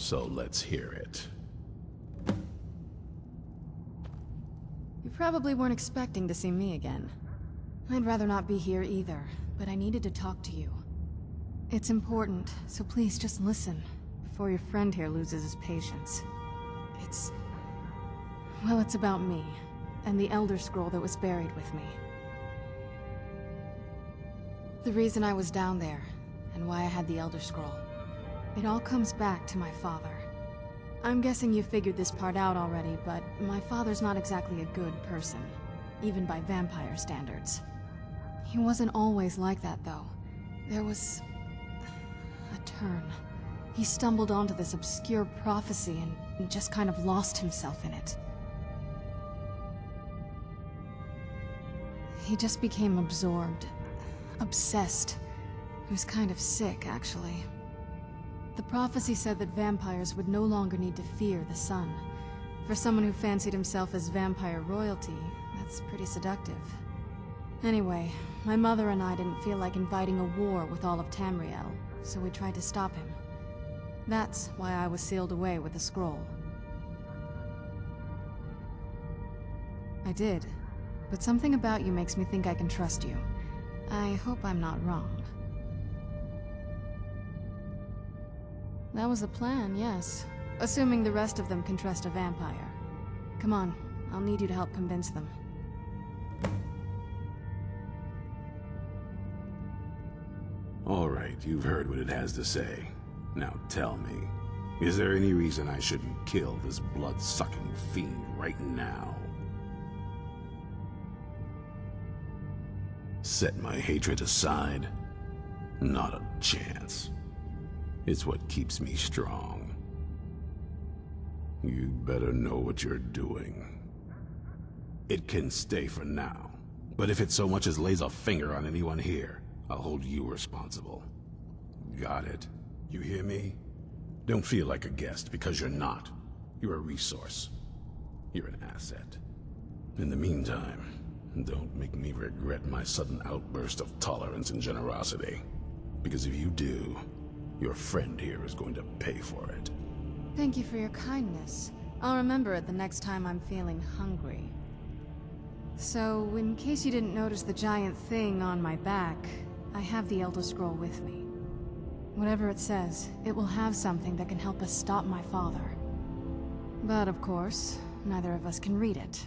So let's hear it. You probably weren't expecting to see me again. I'd rather not be here either, but I needed to talk to you. It's important, so please just listen, before your friend here loses his patience. Well, it's about me, and the Elder Scroll that was buried with me. The reason I was down there, and why I had the Elder Scroll. It all comes back to my father. I'm guessing you figured this part out already, but my father's not exactly a good person, even by vampire standards. He wasn't always like that, though. There was a turn. He stumbled onto this obscure prophecy and just kind of lost himself in it. He just became absorbed, obsessed. He was kind of sick, actually. The prophecy said that vampires would no longer need to fear the sun. For someone who fancied himself as vampire royalty, that's pretty seductive. Anyway, my mother and I didn't feel like inviting a war with all of Tamriel, so we tried to stop him. That's why I was sealed away with the scroll. I did, but something about you makes me think I can trust you. I hope I'm not wrong. That was the plan, yes. Assuming the rest of them can trust a vampire. Come on, I'll need you to help convince them. All right, you've heard what it has to say. Now tell me, is there any reason I shouldn't kill this blood-sucking fiend right now? Set my hatred aside? Not a chance. It's what keeps me strong. You'd better know what you're doing. It can stay for now, but if it so much as lays a finger on anyone here, I'll hold you responsible. Got it? You hear me? Don't feel like a guest, because you're not. You're a resource. You're an asset. In the meantime, don't make me regret my sudden outburst of tolerance and generosity. Because if you do, your friend here is going to pay for it. Thank you for your kindness. I'll remember it the next time I'm feeling hungry. So, in case you didn't notice the giant thing on my back, I have the Elder Scroll with me. Whatever it says, it will have something that can help us stop my father. But of course, neither of us can read it.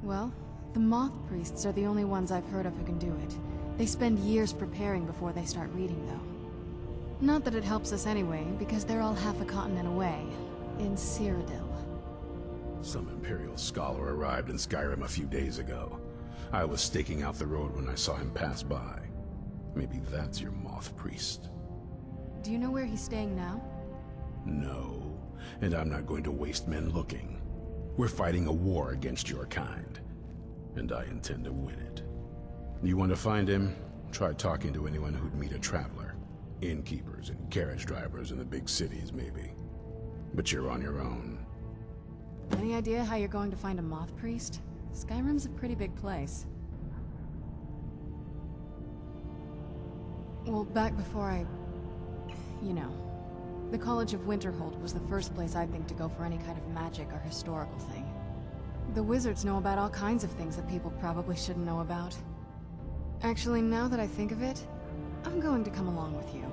Well, the Moth Priests are the only ones I've heard of who can do it. They spend years preparing before they start reading, though. Not that it helps us anyway, because they're all half a continent away, in Cyrodiil. Some Imperial scholar arrived in Skyrim a few days ago. I was staking out the road when I saw him pass by. Maybe that's your Moth Priest. Do you know where he's staying now? No, and I'm not going to waste men looking. We're fighting a war against your kind, and I intend to win it. You want to find him? Try talking to anyone who'd meet a traveler. Innkeepers and carriage drivers in the big cities, maybe. But you're on your own. Any idea how you're going to find a Moth Priest? Skyrim's a pretty big place. Well, back before you know, the College of Winterhold was the first place I'd think to go for any kind of magic or historical thing. The wizards know about all kinds of things that people probably shouldn't know about. Actually, now that I think of it, I'm going to come along with you.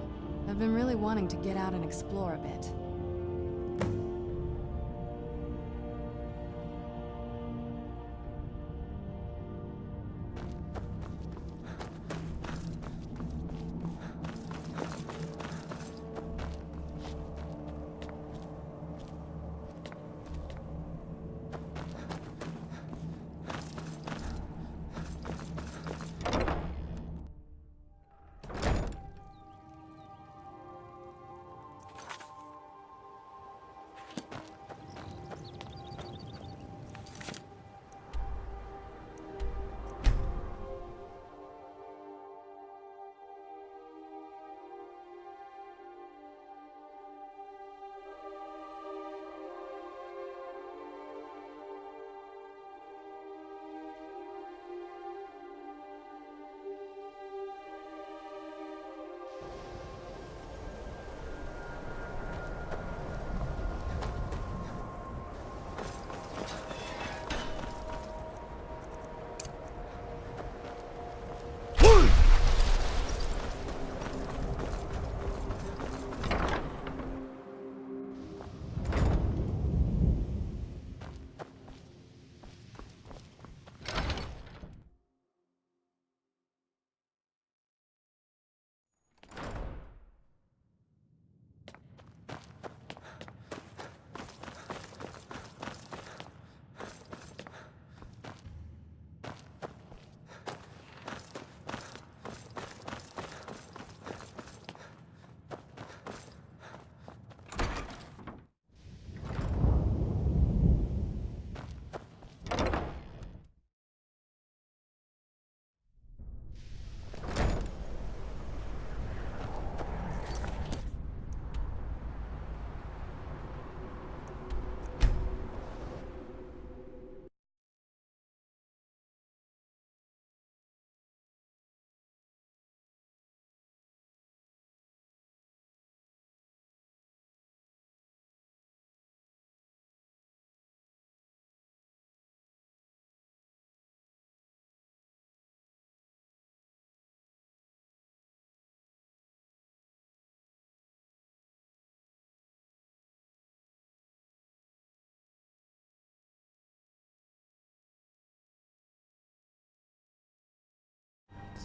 I've been really wanting to get out and explore a bit.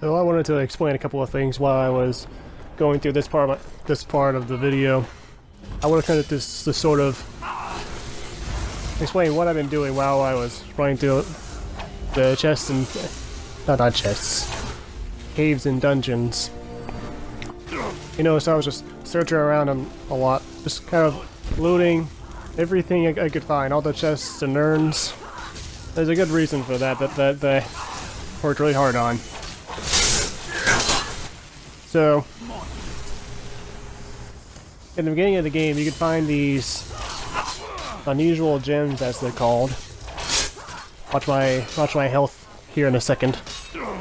So I wanted to explain a couple of things while I was going through this part of the video. I want to kind of just to sort of explain what I've been doing while I was running through the chests and not chests, caves and dungeons. You know, so I was just searching around a lot, just kind of looting everything I could find, all the chests and urns. There's a good reason for that I worked really hard on. So, in the beginning of the game, you could find these unusual gems, as they're called. Watch my health here in a second.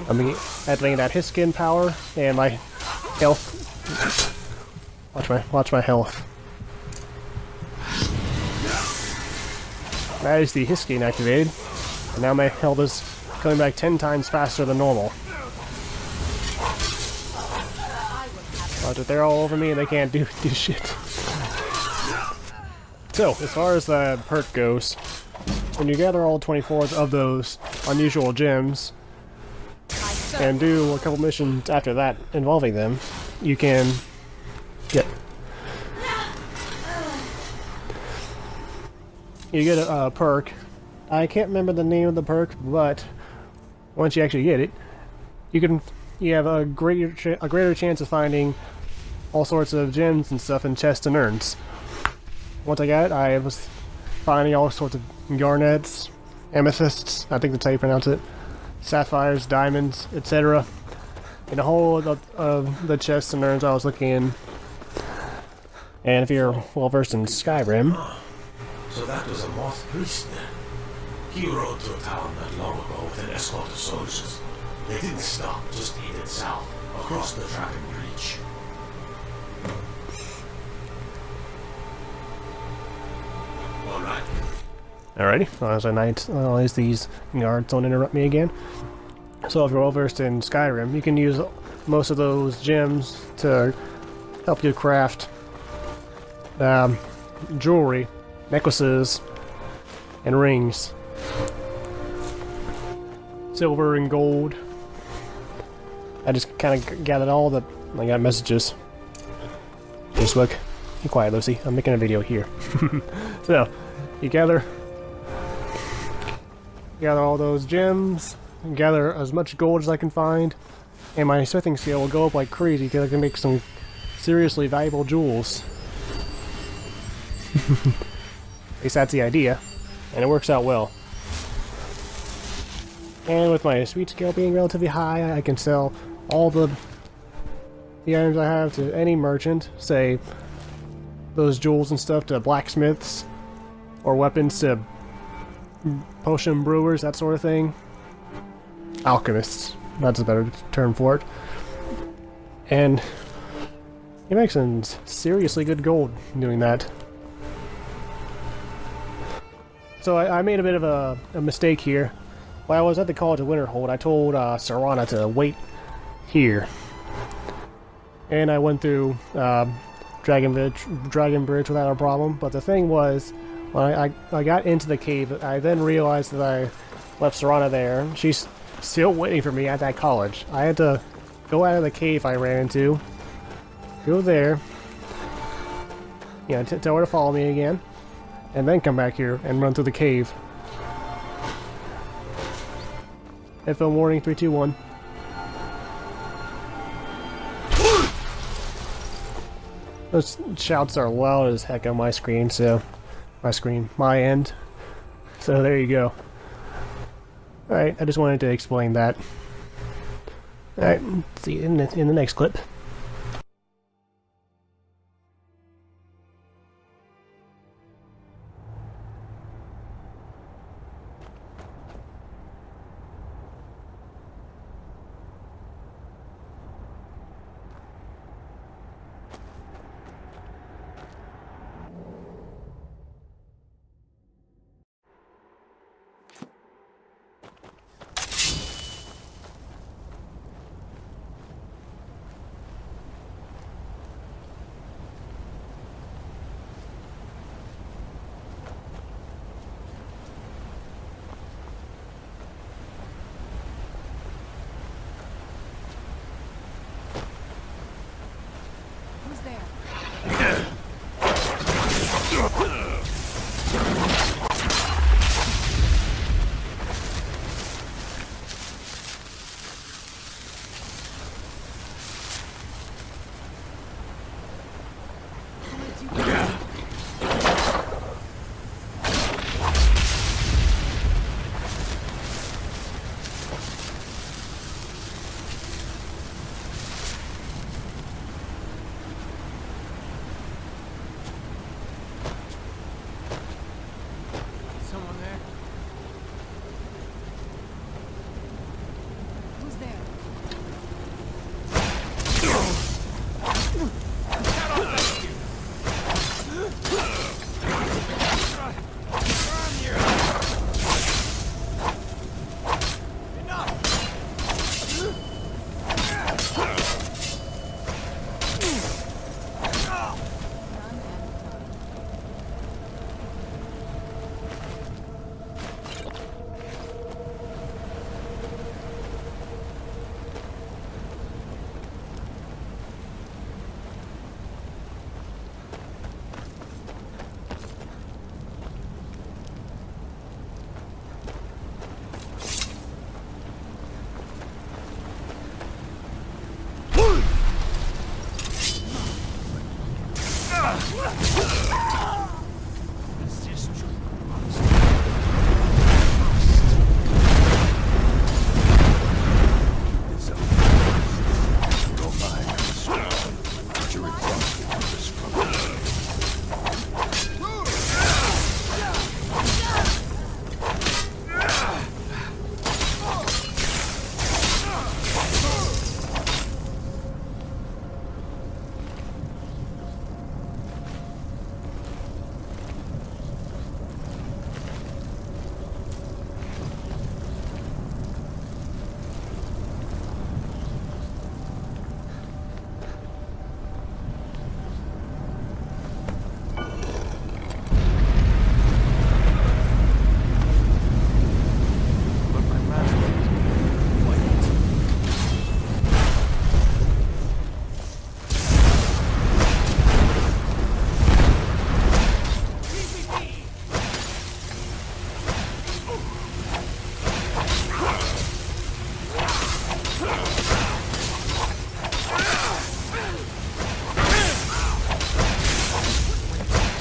I mean, adding that his skin power and my health. Watch my health. That is the his skin activated, and now my health is coming back 10 times faster than normal. But they're all over me and they can't do shit. So, as far as the perk goes, when you gather all 24 of those unusual gems and do a couple missions after that involving them, you can get a perk. I can't remember the name of the perk, but once you actually get it, you have a greater chance of finding all sorts of gems and stuff in chests and urns. Once I got it, I was finding all sorts of garnets, amethysts, I think that's how you pronounce it, sapphires, diamonds, etc. in the whole of the chests and urns I was looking in. And if you're well versed in Skyrim, so that was a moth priest then. He rode to a town not long ago with an escort of soldiers. They didn't stop, just headed south, across the Dragon Bridge. Alright. Alrighty, as these guards don't interrupt me again. So if you're well versed in Skyrim, you can use most of those gems to help you craft jewelry, necklaces, and rings. Silver and gold. I just kind of gathered all the... I got messages. Facebook. Be quiet, Lucy. I'm making a video here. So, you gather all those gems, gather as much gold as I can find, and my smithing skill will go up like crazy because I can make some seriously valuable jewels. At least that's the idea, and it works out well. And with my sweet skill being relatively high, I can sell all the items I have to any merchant, say those jewels and stuff to blacksmiths, or weapons to potion brewers, that sort of thing. Alchemists, that's a better term for it. And you make some seriously good gold doing that. So I made a bit of a mistake here. While I was at the College of Winterhold, I told Serana to wait here. And I went through Dragon Bridge without a problem, but the thing was, when I got into the cave, I then realized that I left Serana there. She's still waiting for me at that college. I had to go out of the cave I ran into, go there, tell her to follow me again, and then come back here and run through the cave. FM warning 321. Those shouts are loud as heck on my screen, my end. So there you go. Alright, I just wanted to explain that. Alright, see you in the next clip. Resist your Your mind is strong, but you're exhausted from the struggle. But my master,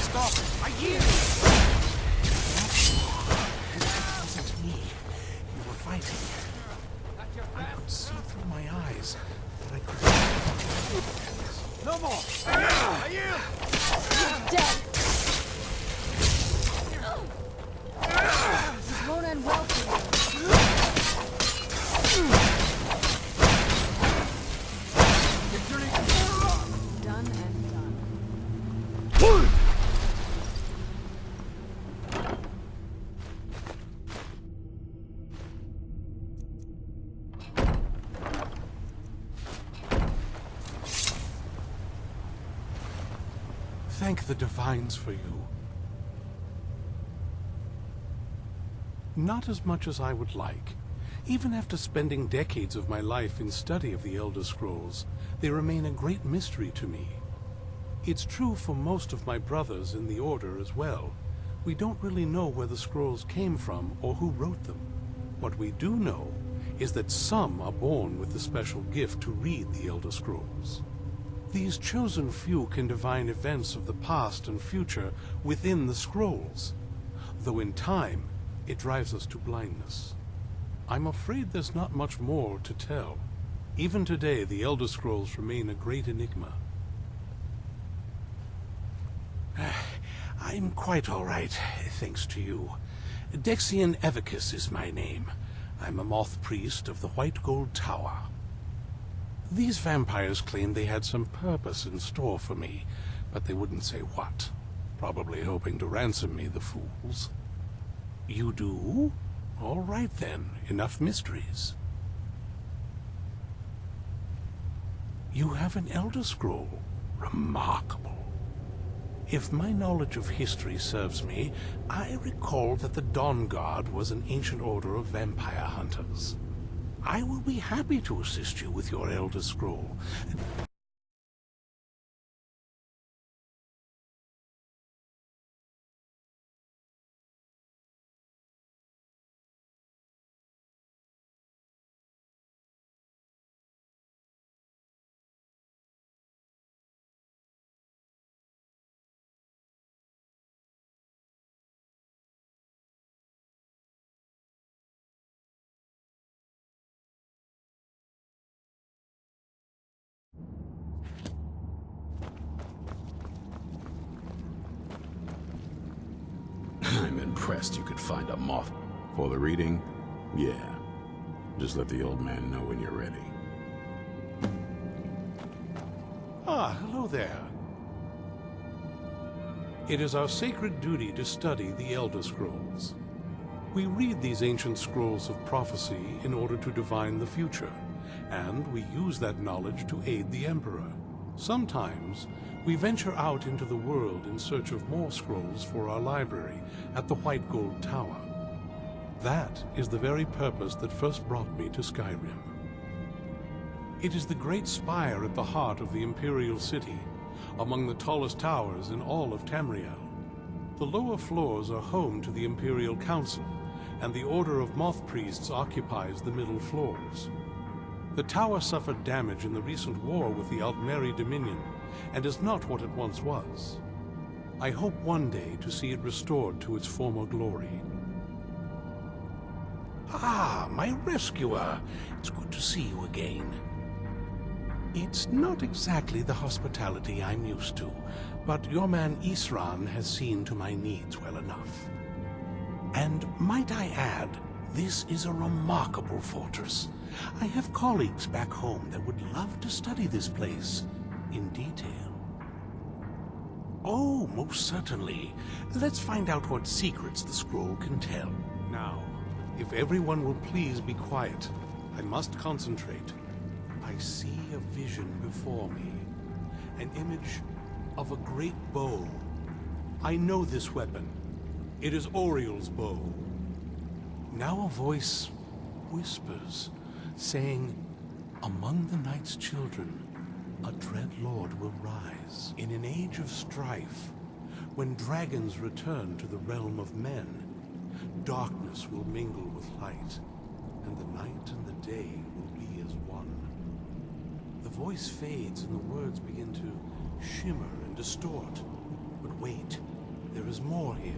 stop! I yield! It wasn't me. You were fighting. I could see through my eyes, but I couldn't. No more! I yield! Dead! This won't end well for you. Done and done. Thank the Divines for you. Not as much as I would like. Even after spending decades of my life in study of the Elder Scrolls, they remain a great mystery to me. It's true for most of my brothers in the Order as well. We don't really know where the scrolls came from or who wrote them. What we do know is that some are born with the special gift to read the Elder Scrolls. These chosen few can divine events of the past and future within the scrolls, though in time it drives us to blindness. I'm afraid there's not much more to tell. Even today, the Elder Scrolls remain a great enigma. I'm quite all right, thanks to you. Dexian Evicus is my name. I'm a moth priest of the White Gold Tower. These vampires claimed they had some purpose in store for me, but they wouldn't say what. Probably hoping to ransom me, the fools. You do? All right then, enough mysteries. You have an Elder Scroll. Remarkable. If my knowledge of history serves me, I recall that the Dawnguard was an ancient order of vampire hunters. I will be happy to assist you with your Elder Scroll. I'm impressed you could find a moth. For the reading? Yeah. Just let the old man know when you're ready. Ah, hello there. It is our sacred duty to study the Elder Scrolls. We read these ancient scrolls of prophecy in order to divine the future, and we use that knowledge to aid the Emperor. Sometimes, we venture out into the world in search of more scrolls for our library at the White Gold Tower. That is the very purpose that first brought me to Skyrim. It is the great spire at the heart of the Imperial City, among the tallest towers in all of Tamriel. The lower floors are home to the Imperial Council, and the Order of Moth Priests occupies the middle floors. The tower suffered damage in the recent war with the Altmeri Dominion, and is not what it once was. I hope one day to see it restored to its former glory. Ah, my rescuer! It's good to see you again. It's not exactly the hospitality I'm used to, but your man Isran has seen to my needs well enough. And might I add, this is a remarkable fortress. I have colleagues back home that would love to study this place in detail. Oh, most certainly. Let's find out what secrets the scroll can tell. Now, if everyone will please be quiet, I must concentrate. I see a vision before me, an image of a great bow. I know this weapon. It is Oriel's bow. Now a voice whispers, saying, "Among the night's children, a dread lord will rise. In an age of strife, when dragons return to the realm of men, darkness will mingle with light, and the night and the day will be as one." The voice fades and the words begin to shimmer and distort. But wait, there is more here.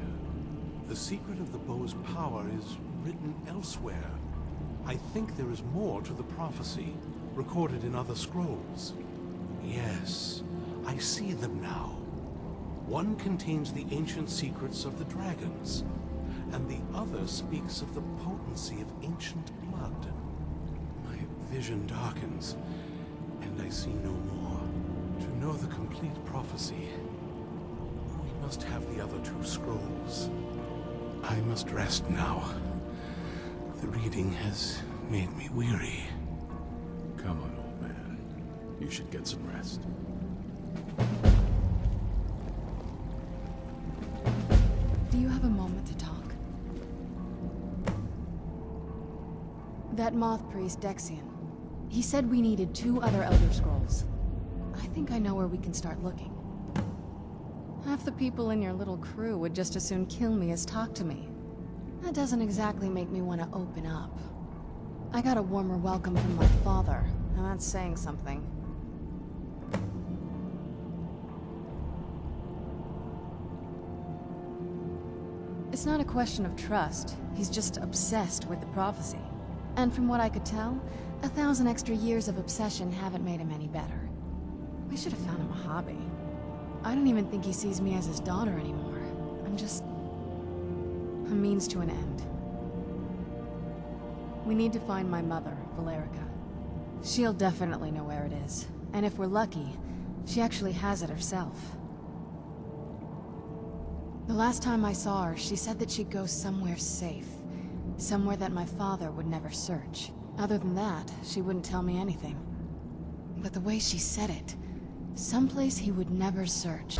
The secret of the bow's power is written elsewhere. I think there is more to the prophecy, recorded in other scrolls. Yes, I see them now. One contains the ancient secrets of the dragons, and the other speaks of the potency of ancient blood. My vision darkens, and I see no more. To know the complete prophecy, we must have the other two scrolls. I must rest now. The reading has made me weary. Come on, old man. You should get some rest. Do you have a moment to talk? That moth priest, Dexian. He said we needed 2 other Elder Scrolls. I think I know where we can start looking. Half the people in your little crew would just as soon kill me as talk to me. That doesn't exactly make me want to open up. I got a warmer welcome from my father, and that's saying something. It's not a question of trust. He's just obsessed with the prophecy. And from what I could tell, 1,000 extra years of obsession haven't made him any better. We should have found him a hobby. I don't even think he sees me as his daughter anymore. I'm just a means to an end. We need to find my mother, Valerica. She'll definitely know where it is. And if we're lucky, she actually has it herself. The last time I saw her, she said that she'd go somewhere safe. Somewhere that my father would never search. Other than that, she wouldn't tell me anything. But the way she said it, someplace he would never search.